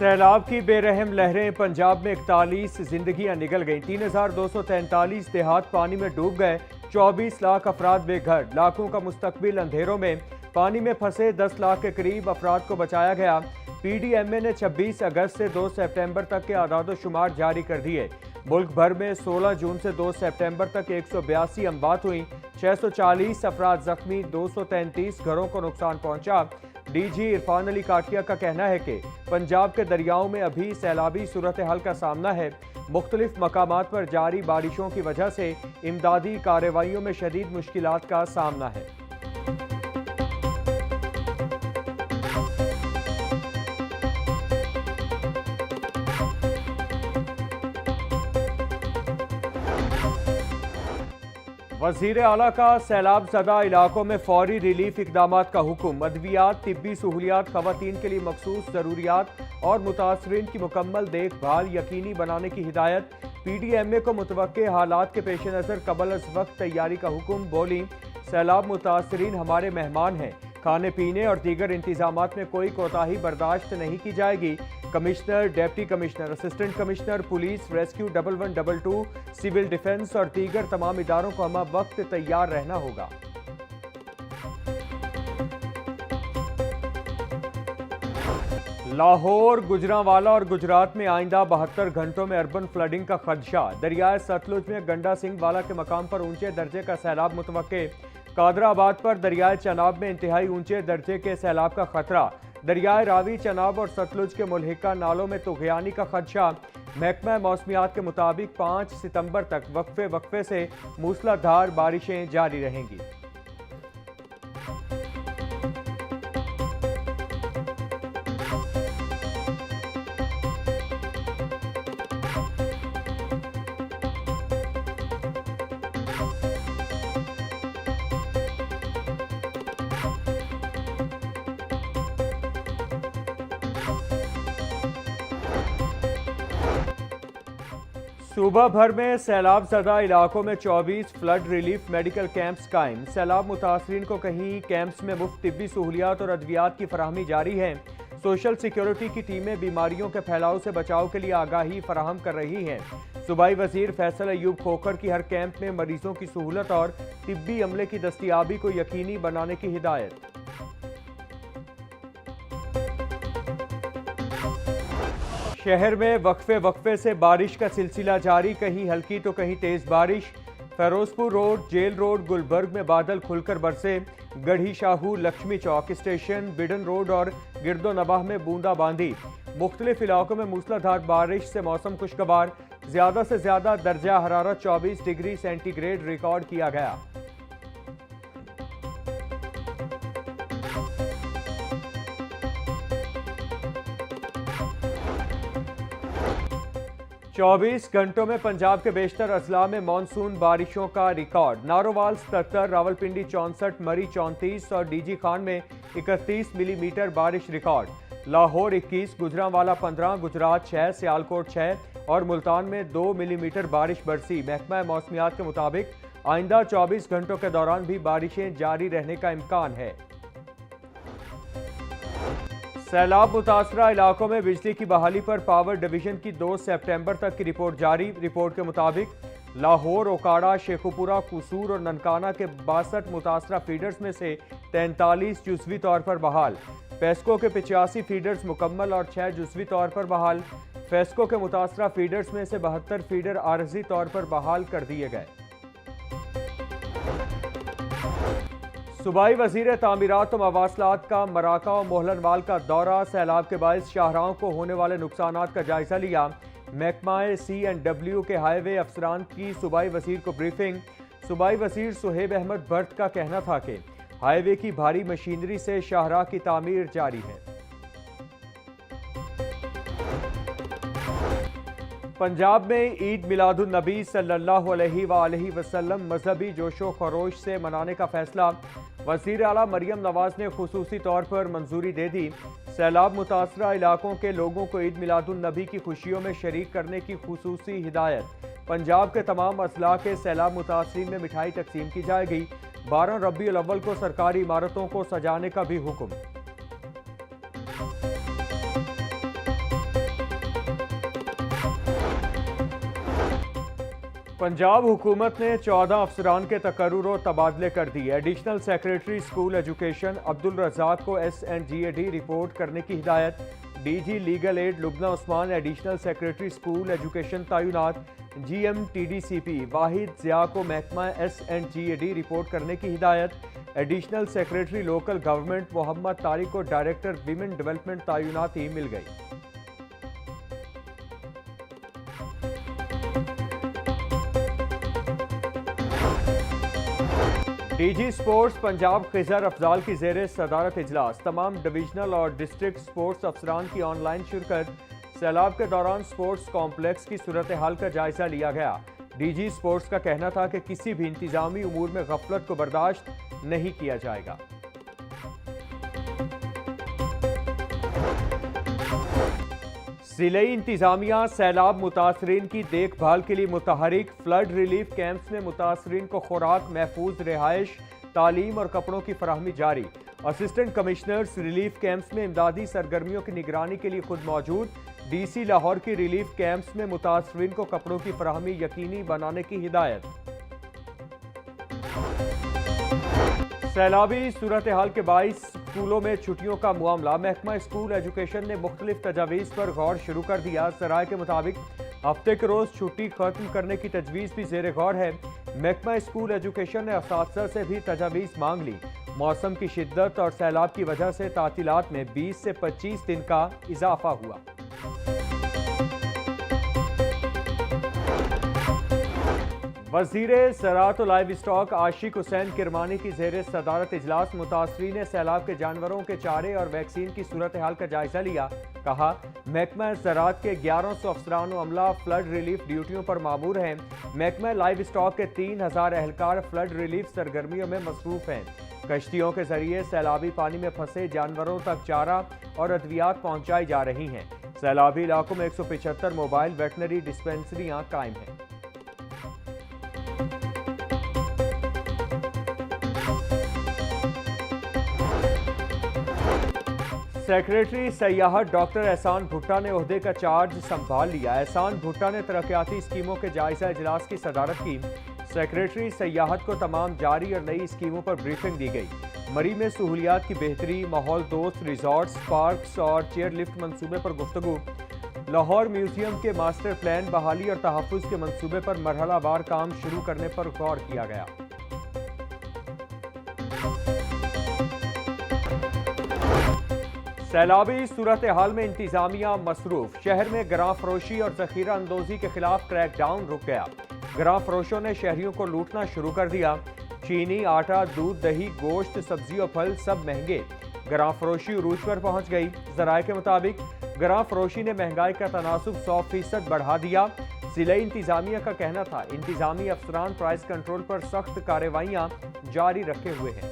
सैलाब की बेरहम लहरें, पंजाब में 41 जिंदगियां निगल गईं। 3243 देहात पानी में डूब गए। 24 लाख अफराद बेघर। लाखों का मुस्तकबिल अंधेरों में। पानी में फंसे 10 लाख के करीब अफराद को बचाया गया। PDMA ने 26 अगस्त से 2 सितंबर तक के आदाद-ओ-शुमार जारी कर दिए। मुल्क भर में 16 जून से 2 सितंबर तक 182 अमवात हुई। 640 अफराद जख्मी। 233 घरों को नुकसान पहुंचा। DG इरफान अली काटिया का कहना है कि पंजाब के दरियाओं में अभी सैलाबी सूरत हाल का सामना है। मुख्तलिफ मकामात पर जारी बारिशों की वजह से इमदादी कार्रवाइयों में शदीद मुश्किलात का सामना है। वज़ीर आला का सैलाब ज़दा इलाकों में फौरी रिलीफ इकदामात का हुक्म। अद्वियात, तिब्बी सहूलियात, खवातीन के लिए मखसूस ज़रूरियात और मुतासरीन की मुकम्मल देखभाल यकीनी बनाने की हिदायत। PDMA को मुतवक्के हालात के पेश नज़र कबल अज़ वक्त तैयारी का हुक्म। बोली, सैलाब मुतासरीन हमारे मेहमान हैं। खाने पीने और दीगर इंतजामात में कोई कोताही बर्दाश्त नहीं की जाएगी। Commissioner, deputy commissioner, assistant commissioner, police, rescue 1122, civil defence और दीगर तमाम इदारों को हम वक्त तैयार रहना होगा। लाहौर, गुजरांवाला और गुजरात में आइंदा 72 घंटों में अर्बन फ्लडिंग का खदशा। दरियाए सतलुज में गंडा सिंह वाला के मकाम पर ऊंचे दर्जे का सैलाब मुतवक्के। कादराबाद पर दरियाए चनाब में इंतहाई ऊंचे दर्जे के सैलाब का खतरा। दरियाए रावी, चनाब और सतलुज के मुल्हिका नालों में तुग़यानी का खदशा। महकमा मौसमियात के मुताबिक 5 सितंबर तक वक्फे से मूसलाधार बारिशें जारी रहेंगी। सूबा भर में सैलाब ज़दा इलाकों में 24 फ्लड रिलीफ मेडिकल कैंप्स कायम। सैलाब मुतासरीन को कहीं कैंप्स में मुफ्त तिब्बी सहूलियात और अद्वियात की फराहमी जारी है। सोशल सिक्योरिटी की टीमें बीमारियों के फैलाव से बचाव के लिए आगाही फराहम कर रही हैं। सूबाई वजीर फैसल अयूब खोखर की हर कैंप में मरीजों की सहूलत और तिब्बी अमले की दस्तियाबी को यकीनी बनाने की हिदायत। शहर में वक्फे से बारिश का सिलसिला जारी। कहीं हल्की तो कहीं तेज बारिश। Ferozepur road, jail road, Gulberg में बादल खुलकर बरसे। Garhi Shahu, Lakshmi Chowk station, Beadon road और गिरदो नवाह में बूंदाबांदी। मुख्तलिफ इलाकों में मूसलाधार बारिश से मौसम खुशगवार। ज्यादा से ज्यादा दर्जा हरारत 24 डिग्री सेंटीग्रेड रिकॉर्ड किया गया। चौबीस घंटों में पंजाब के बेशतर अजला में मानसून बारिशों का रिकॉर्ड। नारोवाल 77, रावलपिंडी 64, मरी 34 और DG खान में 31 मिलीमीटर बारिश रिकॉर्ड। लाहौर 21, गुजरांवाला 15, गुजरात 6, सियालकोट 6 और मुल्तान में 2 मिलीमीटर बारिश बरसी। महकमा मौसमियात के मुताबिक आइंदा 24 घंटों के दौरान भी बारिशें जारी रहने का इम्कान है। सैलाब मुतासरा इलाकों में बिजली की बहाली पर पावर डिवीजन की 2 सितंबर तक की रिपोर्ट जारी। रिपोर्ट के मुताबिक लाहौर, ओकाड़ा, शेखुपुरा, कुसूर और ननकाना के 62 मुतासरा फीडर्स में से 43 जुज़वी तौर पर बहाल। फेस्को के 85 फीडर्स मुकम्मल और 6 जुज़वी तौर पर बहाल। फेस्को के मुतासरा फीडर्स में से 72 फीडर आरजी तौर पर बहाल कर दिए गए। सूबाई वजीर तामीरात और मवासलात का मराका और मोहलनवाल का दौरा। सैलाब के बायस शाहराहों को होने वाले नुकसानात का जायजा लिया। महकमा C&W के हाईवे अफसरान की सूबाई वजीर को ब्रीफिंग। सूबाई वजीर सुहेब अहमद भट्ट का कहना था कि हाईवे की भारी मशीनरी से शाहराह की तामीर जारी है। पंजाब में ईद मिलादुन नबी सल्लल्लाहु अलैहि वसल्लम मजहबी जोशो खरोश से मनाने का फैसला। वज़ीर आला मरियम नवाज ने खुसूसी तौर पर मंजूरी दे दी। सैलाब मुतासरा इलाकों के लोगों को ईद मिलादुन नबी की खुशियों में शरीक करने की खुसूसी हिदायत। पंजाब के तमाम अजला के सैलाब मुतासरीन में मिठाई तकसीम की जाएगी। 12 रबीउल अव्वल को सरकारी इमारतों को सजाने का भी हुक्म। पंजाब हुकूमत ने 14 अफसरान के तकर्रुर और तबादले कर दिए। Additional secretary school education Abdul Razzaq को SNGAD रिपोर्ट करने की हिदायत। DG legal aid Lubna Usman additional secretary school education तैनात। GM-TDCP वाहिद ज़िया को महकमा SNGAD रिपोर्ट करने की हिदायत। Additional secretary local government Mohammad Tariq को डायरेक्टर विमेन डेवलपमेंट तैनाती मिल गई। DG स्पोर्ट्स पंजाब खिजर अफजाल की जेर सदारत इजलास। तमाम डिविजनल और डिस्ट्रिक्ट स्पोर्ट्स अफसरान की ऑनलाइन शिरकत। सैलाब के दौरान स्पोर्ट्स कॉम्प्लेक्स की सूरत हाल का जायजा लिया गया। DG स्पोर्ट्स का कहना था कि किसी भी इंतजामी उमूर में गफलत को बर्दाश्त नहीं किया जाएगा। ज़िले इंतजामिया सैलाब मुतासरीन की देखभाल के लिए मुतहरिक। फ्लड रिलीफ कैंप्स में मुतासरीन को खुराक, महफूज रिहाइश, तालीम और कपड़ों की फराहमी जारी। असिस्टेंट कमिश्नर्स रिलीफ कैंप्स में इमदादी सरगर्मियों की निगरानी के लिए खुद मौजूद। DC लाहौर की रिलीफ कैंप्स में मुतासरीन को कपड़ों की फराहमी यकीनी बनाने की हिदायत। सैलाबी सूरत हाल के 22 स्कूलों में छुट्टियों का मामला। महकमा स्कूल एजुकेशन ने मुख्तलिफ तजावीज़ पर गौर शुरू कर दिया। सराय के मुताबिक हफ्ते के रोज़ छुट्टी खत्म करने की तजवीज़ भी ज़ेर गौर है। महकमा स्कूल एजुकेशन ने असातिज़ा से भी तजावीज़ मांग ली। मौसम की शिद्दत और सैलाब की वजह से तातीलात में 20 से 25 दिन का इजाफा हुआ। वज़ीर ज़राअत और लाइव स्टॉक आशिक हुसैन किरमानी की ज़ेर सदारत इजलास। मुतासरीन ने सैलाब के जानवरों के चारे और वैक्सीन की सूरत हाल का जायजा लिया। कहा, महकमा ज़राअत के 1100 अफसरान व अमला फ्लड रिलीफ ड्यूटियों पर मामूर हैं। महकमा लाइव स्टॉक के 3000 एहलकार फ्लड रिलीफ सरगर्मियों में मसरूफ़ हैं। कश्तियों के जरिए सैलाबी पानी में फंसे जानवरों तक चारा और अद्वियात पहुँचाई जा रही हैं। सैलाबी इलाकों में 175 मोबाइल वेटनरी डिस्पेंसरियाँ कायम हैं। सेक्रेटरी सयाहत डॉक्टर एहसान भुट्टा ने ओहदे का चार्ज संभाल लिया। एहसान भुट्टा ने तरक्याती स्कीमों के जायजा इजलास की सदारत की। सेक्रेटरी सयाहत को तमाम जारी और नई स्कीमों पर ब्रीफिंग दी गई। मरी में सहूलियात की बेहतरी, माहौल दोस्त रिजॉर्ट्स, पार्क्स और चेयर लिफ्ट मंसूबे पर गुफ्तगू। लाहौर म्यूजियम के मास्टर प्लान बहाली और तहफ़्फ़ुज़ के मंसूबे पर मरहलावार काम शुरू करने पर गौर किया गया। सैलाबी सूरत हाल में इंतजामिया मसरूफ। शहर में गरां फरोशी और जखीरा अंदोजी के खिलाफ क्रैकडाउन रुक गया। गरां फरोशों ने शहरियों को लूटना शुरू कर दिया। चीनी, आटा, दूध, दही, गोश्त, सब्जी और फल सब महंगे। गरां फरोशी उरूज पर पहुंच गई। जराये के मुताबिक गरां फरोशी ने महंगाई का तनासुब 100% बढ़ा दिया। जिले इंतजामिया का कहना था इंतजामी अफसरान प्राइस कंट्रोल पर सख्त कार्रवाइयां जारी रखे हुए हैं।